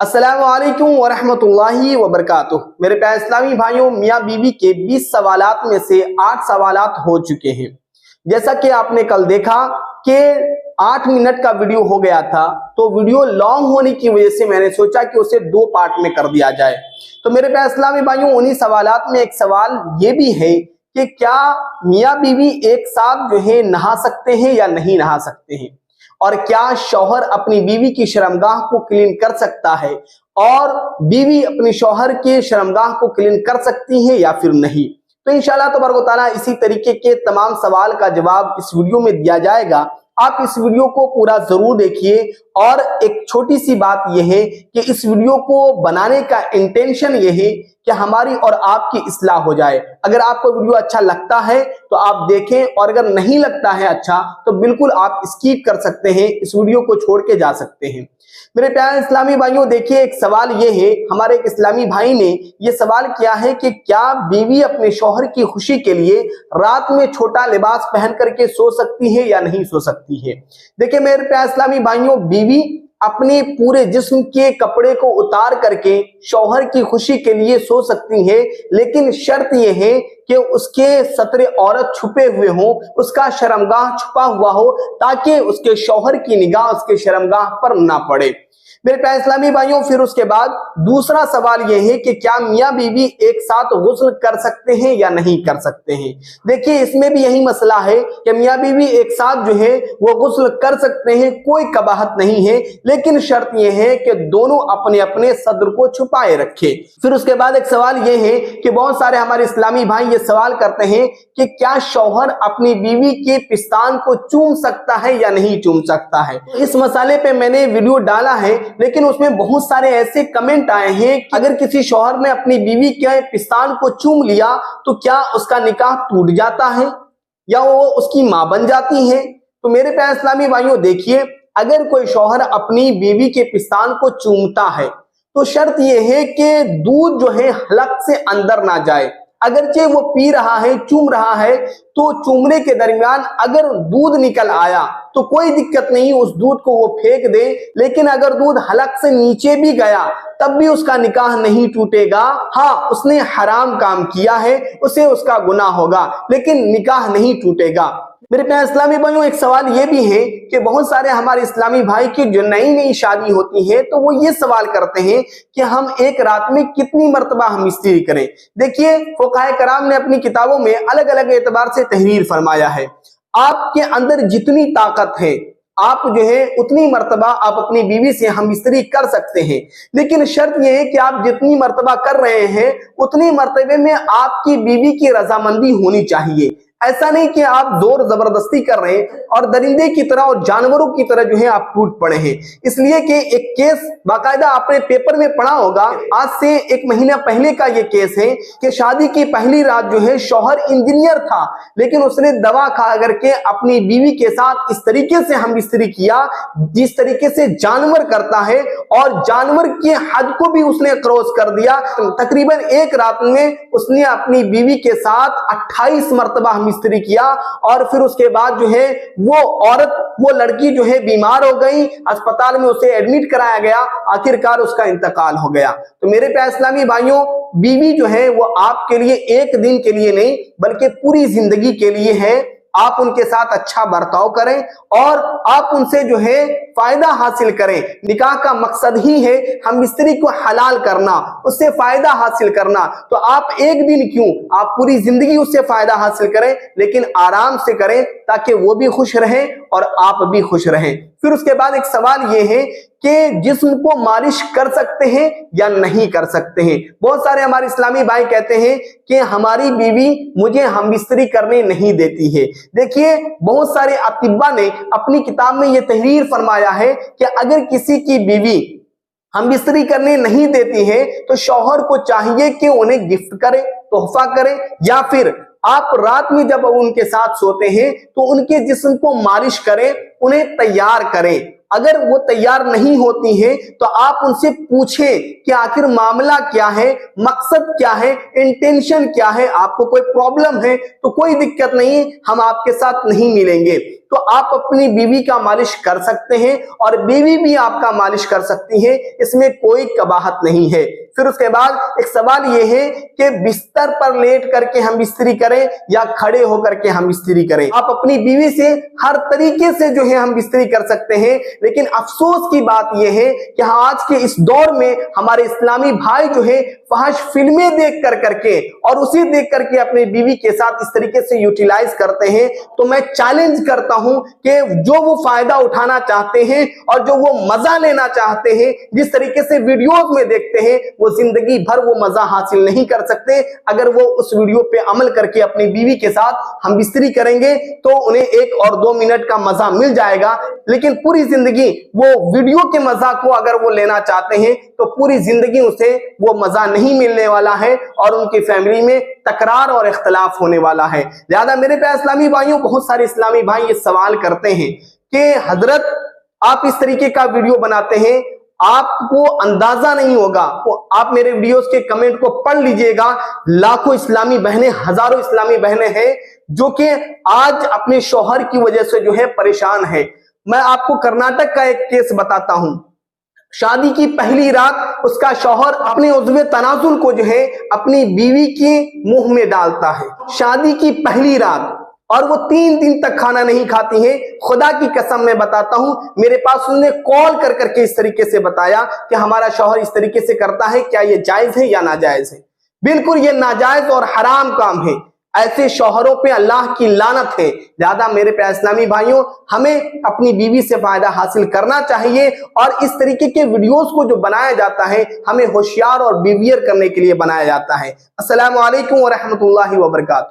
अस्सलामुअलैकुम वरहमतुल्लाहि वबरकातुह। मेरे प्यारे इस्लामी भाइयों, मियाँ बीवी के 20 सवालात में से 8 सवालात हो चुके हैं। जैसा कि आपने कल देखा कि 8 मिनट का वीडियो हो गया था, तो वीडियो लॉन्ग होने की वजह से मैंने सोचा कि उसे 2 पार्ट में कर दिया जाए। तो मेरे प्यारे इस्लामी भाइयों, उन्हीं सवालात में एक सवाल ये भी है कि क्या मियाँ बीवी एक साथ जो है नहा सकते हैं या नहीं नहा सकते हैं, और क्या शौहर अपनी बीवी की शर्मगाह को क्लीन कर सकता है और बीवी अपने शौहर के शर्मगाह को क्लीन कर सकती है या फिर नहीं। तो इंशाअल्लाह तबारक व तआला इसी तरीके के तमाम सवाल का जवाब इस वीडियो में दिया जाएगा। आप इस वीडियो को पूरा जरूर देखिए। और एक छोटी सी बात यह है कि इस वीडियो को बनाने का इंटेंशन यह है कि हमारी और आपकी इस्लाह हो जाए। अगर आपको वीडियो अच्छा लगता है तो आप देखें, और अगर नहीं लगता है अच्छा तो बिल्कुल आप स्किप कर सकते हैं, इस वीडियो को छोड़ के जा सकते हैं। मेरे प्यारे इस्लामी भाइयों, देखिए एक सवाल ये है, हमारे एक इस्लामी भाई ने ये सवाल किया है कि क्या बीवी अपने शौहर की खुशी के लिए रात में छोटा लिबास पहन करके सो सकती है या नहीं सो सकती है। देखिए मेरे प्यारे इस्लामी भाइयों, बीवी अपने पूरे जिस्म के कपड़े को उतार करके शौहर की खुशी के लिए सो सकती है, लेकिन शर्त यह है कि उसके सतरे औरत छुपे हुए हो, उसका शर्मगाह छुपा हुआ हो, ताकि उसके शौहर की निगाह उसके शर्मगाह पर ना पड़े। मेरे प्यारे इस्लामी भाइयों, फिर उसके बाद दूसरा सवाल यह है कि क्या मियाँ बीवी एक साथ गुस्ल कर सकते हैं या नहीं कर सकते हैं। देखिए इसमें भी यही मसला है कि मियाँ बीवी एक साथ जो है वो गुस्ल कर सकते हैं, कोई कबाहत नहीं है, लेकिन शर्त यह है कि दोनों अपने अपने सदर को छुपाए रखे। फिर उसके बाद एक सवाल यह है कि बहुत सारे हमारे इस्लामी भाई ये सवाल करते हैं कि क्या शौहर अपनी बीवी के पिस्तान को चूम सकता है या नहीं चूम सकता है। इस मसाले पे मैंने वीडियो डाला है, लेकिन उसमें बहुत सारे ऐसे कमेंट आए हैं कि अगर किसी शौहर ने अपनी बीवी के पिस्तान को चूम लिया तो क्या उसका निकाह टूट जाता है या वो उसकी मां बन जाती है। तो मेरे प्यारे इस्लामी भाइयों, देखिए अगर कोई शौहर अपनी बीवी के पिस्तान को चूमता है तो शर्त यह है कि दूध जो है हलक से अंदर ना जाए। अगरचे वो पी रहा है, चूम रहा है, तो चूमने के दरमियान अगर दूध निकल आया तो कोई दिक्कत नहीं, उस दूध को वो फेंक दे। लेकिन अगर दूध हलक से नीचे भी गया तब भी उसका निकाह नहीं टूटेगा। हाँ, उसने हराम काम किया है, उसे उसका गुनाह होगा, लेकिन निकाह नहीं टूटेगा। मेरे प्यारे इस्लामी भाइयों, एक सवाल ये भी है कि बहुत सारे हमारे इस्लामी भाई की जो नई नई शादी होती है तो वो ये सवाल करते हैं कि हम एक रात में कितनी मर्तबा हम इस्त्री करें। देखिए फुक़हा कराम ने अपनी किताबों में अलग अलग एतबार से तहरीर फरमाया है। आपके अंदर जितनी ताकत है आप जो है उतनी मर्तबा आप अपनी बीवी से हम इस्त्री कर सकते हैं, लेकिन शर्त यह है कि आप जितनी मर्तबा कर रहे हैं उतनी मर्तबे में आपकी बीवी की रजामंदी होनी चाहिए। ऐसा नहीं कि आप जोर जबरदस्ती कर रहे हैं और दरिंदे की तरह और जानवरों की तरह जो है आप टूट पड़े हैं। इसलिए कि एक केस बाकायदा आपने पेपर में पढ़ा होगा, आज से 1 महीना पहले का ये केस है कि शादी की पहली रात जो है शौहर इंजीनियर था, लेकिन उसने दवा खा करके अपनी बीवी के साथ इस तरीके से हम इस्त्री किया जिस तरीके से जानवर करता है, और जानवर की हद को भी उसने क्रॉस कर दिया। तकरीबन एक रात में उसने अपनी बीवी के साथ 28 मर्तबा हम इस्त्री किया, और फिर उसके बाद जो है वो औरत, वो लड़की जो है बीमार हो गई, अस्पताल में उसे एडमिट कराया गया, आखिरकार उसका इंतकाल हो गया। तो मेरे प्यारे इस्लामी भाइयों, बीवी जो है वो आपके लिए एक दिन के लिए नहीं बल्कि पूरी जिंदगी के लिए है। आप उनके साथ अच्छा बर्ताव करें और आप उनसे जो है फायदा हासिल करें। निकाह का मकसद ही है हम स्त्री को हलाल करना, उससे फायदा हासिल करना। तो आप एक दिन क्यों, आप पूरी जिंदगी उससे फायदा हासिल करें, लेकिन आराम से करें ताकि वो भी खुश रहे और आप भी खुश रहें। फिर उसके बाद एक सवाल ये है कि जिस्म को मालिश कर सकते हैं या नहीं कर सकते हैं। बहुत सारे हमारे इस्लामी भाई कहते हैं कि हमारी बीवी मुझे हम इस्त्री करने नहीं देती है। देखिए बहुत सारे अतिब्बा ने अपनी किताब में ये तहरीर फरमाया है कि अगर किसी की बीवी हम इस्त्री करने नहीं देती है तो शौहर को चाहिए कि उन्हें गिफ्ट करे, तोहफा करे, या फिर आप रात में जब उनके साथ सोते हैं तो उनके जिस्म को मालिश करें, उन्हें तैयार करें। अगर वो तैयार नहीं होती हैं तो आप उनसे पूछें कि आखिर मामला क्या है, मकसद क्या है, इंटेंशन क्या है, आपको कोई प्रॉब्लम है तो कोई दिक्कत नहीं, हम आपके साथ नहीं मिलेंगे। तो आप अपनी बीवी का मालिश कर सकते हैं और बीवी भी आपका मालिश कर सकती है, इसमें कोई कबाहत नहीं है। फिर उसके बाद एक सवाल यह है कि बिस्तर पर लेट करके हम इस्त्री करें या खड़े होकर के हम इस्त्री करें। आप अपनी बीवी से हर तरीके से जो है हम इस्त्री कर सकते हैं, लेकिन अफसोस की बात यह है कि आज के इस दौर में हमारे इस्लामी भाई जो है फहश फिल्में देख कर करके और उसी देख करके अपने बीवी के साथ इस तरीके से यूटिलाइज करते हैं। तो मैं चैलेंज करता हूं कि जो वो फायदा उठाना चाहते हैं और जो वो मजा लेना चाहते हैं, जिस तरीके से वीडियोज में देखते हैं, वो जिंदगी भर वो मजा हासिल नहीं कर सकते। अगर वो उस वीडियो पे अमल करके अपनी बीवी के साथ हम बिस्तरी करेंगे तो उन्हें 1 और 2 मिनट का मजा मिल जाएगा, लेकिन पूरी जिंदगी वो वीडियो के मजा को अगर वो लेना चाहते हैं तो पूरी जिंदगी उसे वो मजा नहीं मिलने वाला है और उनकी फैमिली में तकरार और इख्तलाफ होने वाला है। लिहाजा मेरे प्यारे इस्लामी भाइयों, बहुत सारे इस्लामी भाई ये सवाल करते हैं कि हजरत आप इस तरीके का वीडियो बनाते हैं, आपको अंदाजा नहीं होगा, तो आप मेरे वीडियोस के कमेंट को पढ़ लीजिएगा। लाखों इस्लामी बहनें, हजारों इस्लामी बहनें हैं जो कि आज अपने शौहर की वजह से जो है परेशान है। मैं आपको कर्नाटक का एक केस बताता हूं। शादी की पहली रात उसका शौहर अपने उज़्वे तनाजुल को जो है अपनी बीवी के मुंह में डालता है, शादी की पहली रात, और वो 3 दिन तक खाना नहीं खाती हैं। खुदा की कसम मैं बताता हूं, मेरे पास उन्होंने कॉल कर करके इस तरीके से बताया कि हमारा शौहर इस तरीके से करता है, क्या ये जायज है या नाजायज है? बिल्कुल ये नाजायज और हराम काम है। ऐसे शौहरों पे अल्लाह की लानत है। ज्यादा मेरे प्यारे इस्लामी भाइयों, हमें अपनी बीवी से फायदा हासिल करना चाहिए और इस तरीके के वीडियोस को जो बनाया जाता है हमें होशियार और बिहेवियर करने के लिए बनाया जाता है। अस्सलामु अलैकुम व रहमतुल्लाहि व बरकातहू।